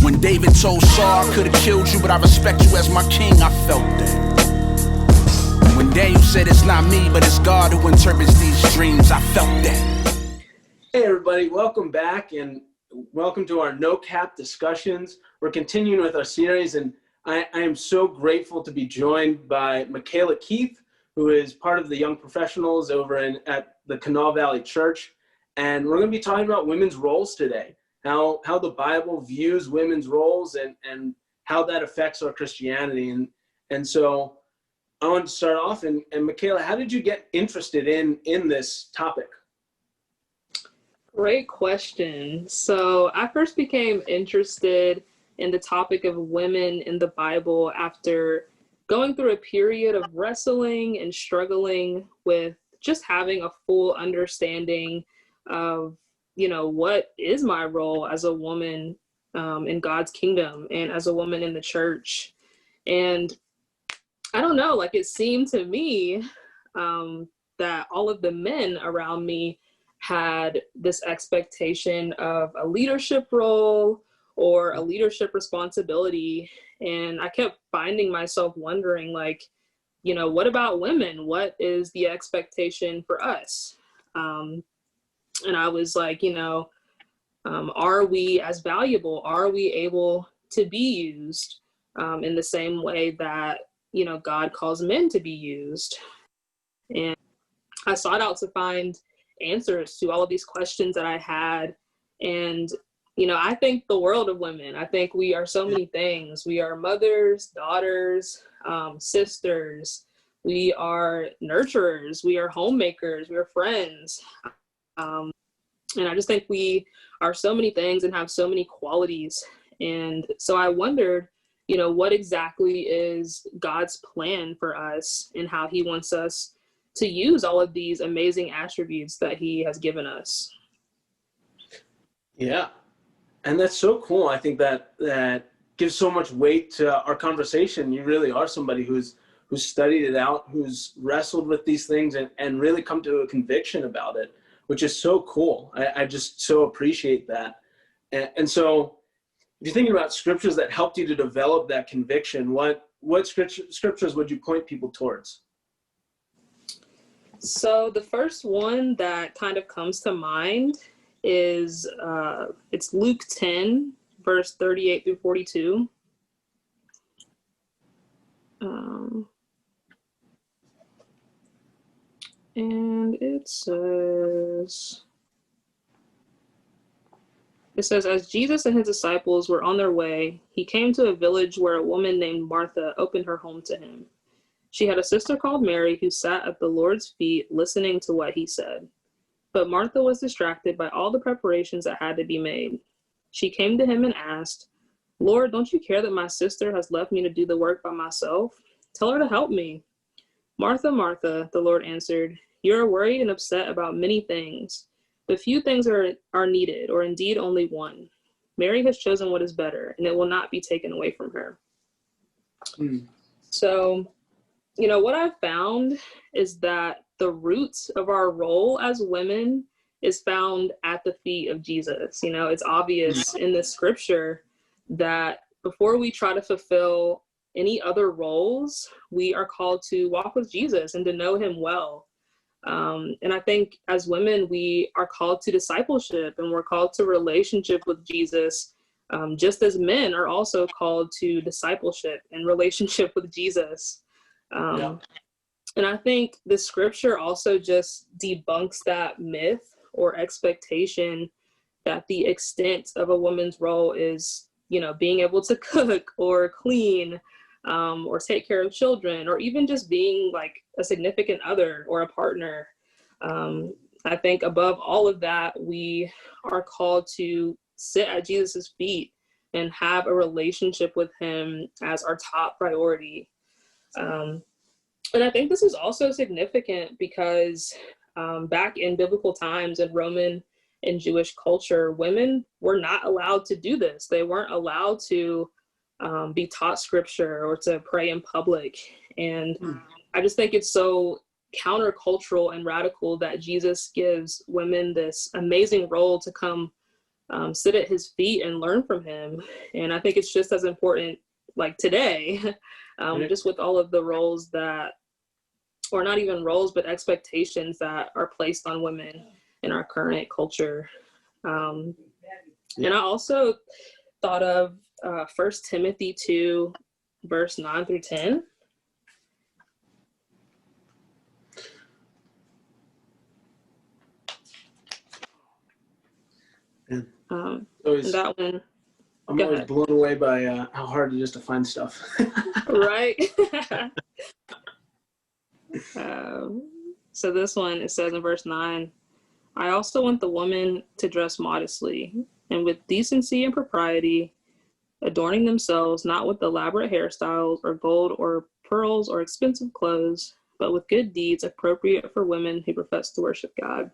When David told Saul, I could have killed you, but I respect you as my king, I felt that. When Daniel said it's not me, but it's God who interprets these dreams, I felt that. Hey everybody, welcome back and welcome to our No Cap discussions. We're continuing with our series, and I am so grateful to be joined by Makaylah Keith, who is part of the young professionals over at the Kanawha Valley Church. And we're going to be talking about women's roles today, how the Bible views women's roles and how that affects our Christianity. And so I want to start off, and Makaylah, how did you get interested in this topic? Great question. So I first became interested in the topic of women in the Bible after going through a period of wrestling and struggling with just having a full understanding of, what is my role as a woman in God's kingdom and as a woman in the church. And I don't know, it seemed to me that all of the men around me had this expectation of a leadership role or a leadership responsibility. And I kept finding myself wondering, what about women? What is the expectation for us? And I was like, are we as valuable? Are we able to be used in the same way that, God calls men to be used? And I sought out to find answers to all of these questions that I had. And, I think the world of women. I think we are so many things. We are mothers, daughters, sisters. We are nurturers. We are homemakers. We are friends. And I just think we are so many things and have so many qualities. And so I wondered, what exactly is God's plan for us and how he wants us to use all of these amazing attributes that he has given us. Yeah. And that's so cool. I think that gives so much weight to our conversation. You really are somebody who's studied it out, who's wrestled with these things and really come to a conviction about it, which is so cool. I just so appreciate that. And so if you're thinking about scriptures that helped you to develop that conviction, what scriptures would you point people towards? So the first one that kind of comes to mind is it's Luke 10, verse 38 through 42. And it says, as Jesus and his disciples were on their way, he came to a village where a woman named Martha opened her home to him. She had a sister called Mary who sat at the Lord's feet listening to what he said. But Martha was distracted by all the preparations that had to be made. She came to him and asked, "Lord, don't you care that my sister has left me to do the work by myself? Tell her to help me." "Martha, Martha," the Lord answered, "you are worried and upset about many things. But few things are needed, or indeed only one. Mary has chosen what is better, and it will not be taken away from her." So, what I've found is that the roots of our role as women is found at the feet of Jesus. It's obvious in the scripture that before we try to fulfill any other roles, we are called to walk with Jesus and to know him well. And I think as women, we are called to discipleship and we're called to relationship with Jesus, just as men are also called to discipleship and relationship with Jesus. And I think the scripture also just debunks that myth or expectation that the extent of a woman's role is, being able to cook or clean, or take care of children, or even just being like a significant other or a partner. I think above all of that, we are called to sit at Jesus's feet and have a relationship with him as our top priority. And I think this is also significant because back in biblical times in Roman and Jewish culture, women were not allowed to do this. They weren't allowed to be taught scripture or to pray in public. And I just think it's so countercultural and radical that Jesus gives women this amazing role to come sit at his feet and learn from him. And I think it's just as important, like today, just with all of the roles that, or not even roles, but expectations that are placed on women in our current culture. And I also thought of 1 Timothy 2, verse 9 through 10. That one, I'm always blown away by how hard it is to find stuff. Right? So this one, it says in verse 9, I also want the woman to dress modestly and with decency and propriety, adorning themselves not with elaborate hairstyles or gold or pearls or expensive clothes, but with good deeds appropriate for women who profess to worship God.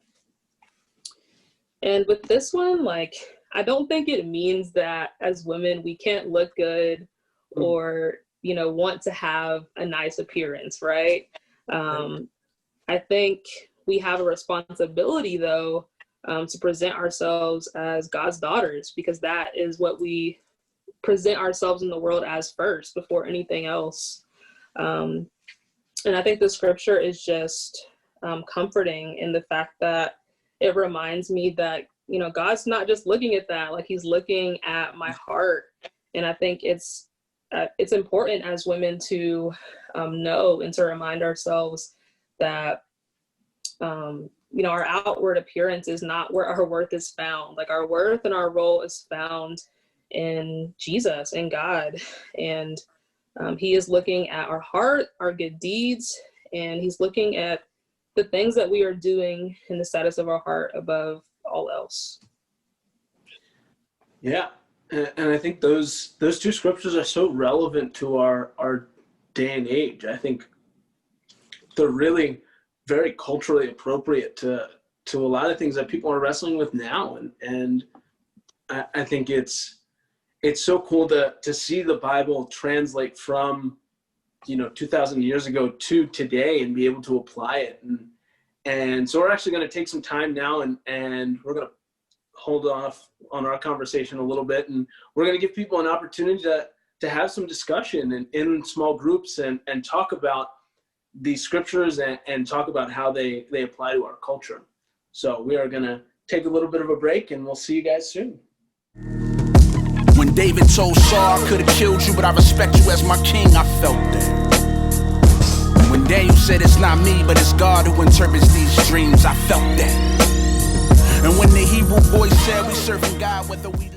And with this one, like, I don't think it means that as women we can't look good or, you know, want to have a nice appearance, right? I think we have a responsibility, though, to present ourselves as God's daughters, because that is what we present ourselves in the world as first, before anything else. And I think the scripture is just comforting in the fact that it reminds me that, you know, God's not just looking at that, like he's looking at my heart. And I think it's important as women to know and to remind ourselves that, you know, our outward appearance is not where our worth is found. Like, our worth and our role is found in Jesus and God. And he is looking at our heart, our good deeds, and he's looking at the things that we are doing in the status of our heart above all else. Yeah. And I think those two scriptures are so relevant to our day and age. I think they're really very culturally appropriate to a lot of things that people are wrestling with now. And I think it's so cool to see the Bible translate from, you know, 2,000 years ago to today and be able to apply it. And so we're actually going to take some time now and we're going to hold off on our conversation a little bit. And we're going to give people an opportunity to have some discussion in small groups and talk about these scriptures and talk about how they apply to our culture. So we are going to take a little bit of a break and we'll see you guys soon. When David told Saul, I could have killed you, but I respect you as my king, I felt that. When Daniel said it's not me, but it's God who interprets these dreams, I felt that. And when the Hebrew boy said we serving God whether we